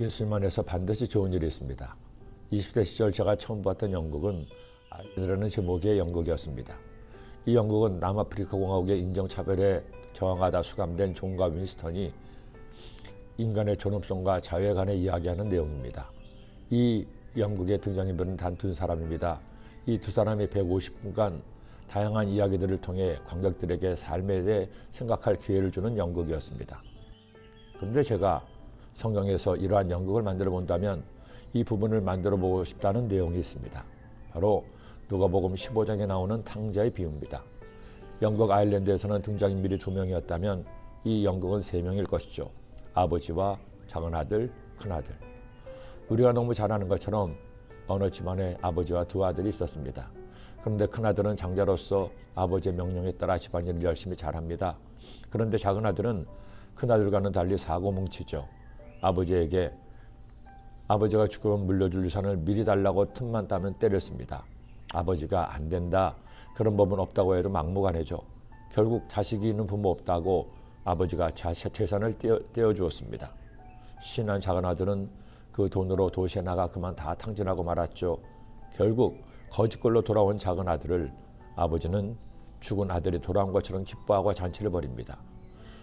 예수님 안에서 반드시 좋은 일이 있습니다. 20대 시절 제가 처음 봤던 연극은 아일랜드라는 제목의 연극이었습니다. 이 연극은 남아프리카 공화국의 인종차별에 저항하다 수감된 존과 윈스턴이 인간의 존엄성과 자유에 관해 이야기하는 내용입니다. 이 연극의 등장인물은 단 두 사람입니다. 이 두 사람이 150분간 다양한 이야기들을 통해 관객들에게 삶에 대해 생각할 기회를 주는 연극이었습니다. 그런데 제가 성경에서 이러한 연극을 만들어 본다면 이 부분을 만들어 보고 싶다는 내용이 있습니다. 바로 누가복음 15장에 나오는 탕자의 비유입니다. 연극 아일랜드에서는 등장인물이 2명이었다면 이 연극은 3명일 것이죠. 아버지와 작은 아들, 큰 아들. 우리가 너무 잘 아는 것처럼 어느 집안에 아버지와 2 아들이 있었습니다. 그런데 큰 아들은 장자로서 아버지의 명령에 따라 집안일을 열심히 잘합니다. 그런데 작은 아들은 큰 아들과는 달리 사고뭉치죠. 아버지에게 아버지가 죽으면 물려줄 유산을 미리 달라고 틈만 따면 때를 씁니다. 아버지가 안 된다, 그런 법은 없다고 해도 막무가내죠. 결국 자식이 있는 부모 없다고 아버지가 재산을 떼어주었습니다. 신한 작은 아들은 그 돈으로 도시에 나가 그만 다 탕진하고 말았죠. 결국 거짓골로 돌아온 작은 아들을 아버지는 죽은 아들이 돌아온 것처럼 기뻐하고 잔치를 벌입니다.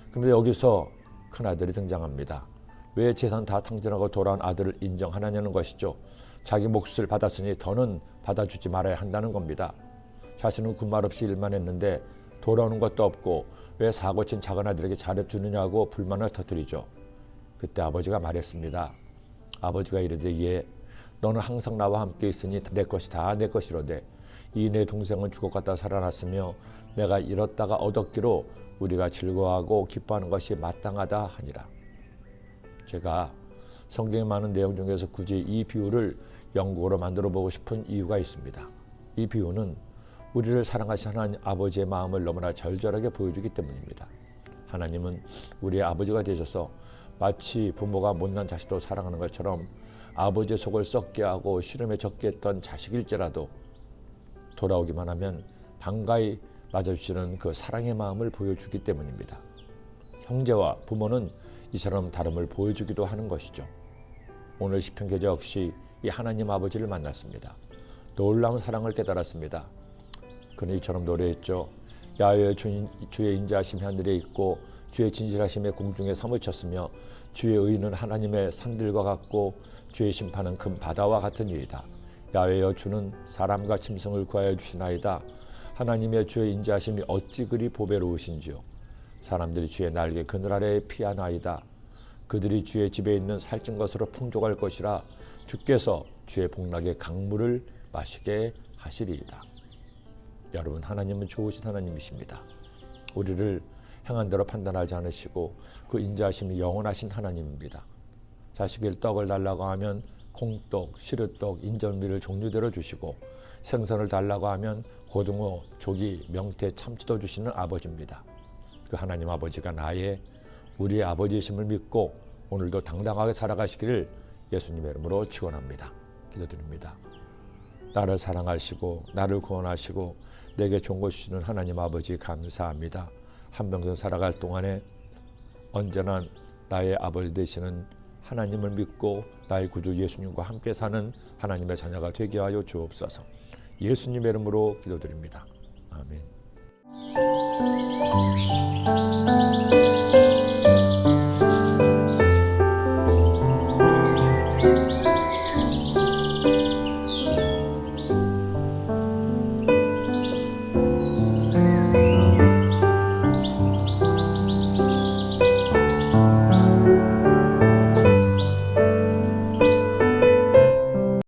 그런데 여기서 큰 아들이 등장합니다. 왜 재산 다 탕진하고 돌아온 아들을 인정하느냐는 것이죠. 자기 몫을 받았으니 더는 받아주지 말아야 한다는 겁니다. 자신은 군말 없이 일만 했는데 돌아오는 것도 없고 왜 사고친 작은 아들에게 잘해주느냐고 불만을 터뜨리죠. 그때 아버지가 말했습니다. 아버지가 이르되 예, 너는 항상 나와 함께 있으니 내 것이 다 내 것이로되 이 내 동생은 죽어갔다 살아났으며 내가 잃었다가 얻었기로 우리가 즐거워하고 기뻐하는 것이 마땅하다 하니라. 제가 성경에 많은 내용 중에서 굳이 이 비유를 연극으로 만들어 보고 싶은 이유가 있습니다. 이 비유는 우리를 사랑하신 하나님 아버지의 마음을 너무나 절절하게 보여주기 때문입니다. 하나님은 우리의 아버지가 되셔서 마치 부모가 못난 자식도 사랑하는 것처럼 아버지의 속을 썩게 하고 시름에 적게 했던 자식일지라도 돌아오기만 하면 반가이 맞아주시는 그 사랑의 마음을 보여주기 때문입니다. 형제와 부모는 이처럼 다름을 보여주기도 하는 것이죠. 오늘 시편 기자 역시 이 하나님 아버지를 만났습니다. 놀라운 사랑을 깨달았습니다. 그는 이처럼 노래했죠. 야훼의 주의 인자하심이 하늘에 있고 주의 진실하심에 공중에 사무쳤으며 주의 의는 하나님의 산들과 같고 주의 심판은 큰 바다와 같은 이이다. 야훼여 주는 사람과 짐승을 구하여 주시나이다. 하나님의 주의 인자하심이 어찌 그리 보배로우신지요. 사람들이 주의 날개 그늘 아래에 피하나이다. 그들이 주의 집에 있는 살찐 것으로 풍족할 것이라 주께서 주의 복락의 강물을 마시게 하시리이다. 여러분, 하나님은 좋으신 하나님이십니다. 우리를 행한 대로 판단하지 않으시고 그 인자하심이 영원하신 하나님입니다. 자식일 떡을 달라고 하면 콩떡, 시루떡, 인절미를 종류대로 주시고 생선을 달라고 하면 고등어, 조기, 명태, 참치도 주시는 아버지입니다. 그 하나님 아버지가 우리의 아버지이심을 믿고 오늘도 당당하게 살아가시기를 예수님의 이름으로 축원합니다. 기도드립니다. 나를 사랑하시고 나를 구원하시고 내게 좋은 것 주시는 하나님 아버지 감사합니다. 한평생 살아갈 동안에 언제나 나의 아버지 되시는 하나님을 믿고 나의 구주 예수님과 함께 사는 하나님의 자녀가 되게 하여 주옵소서. 예수님의 이름으로 기도드립니다. 아멘.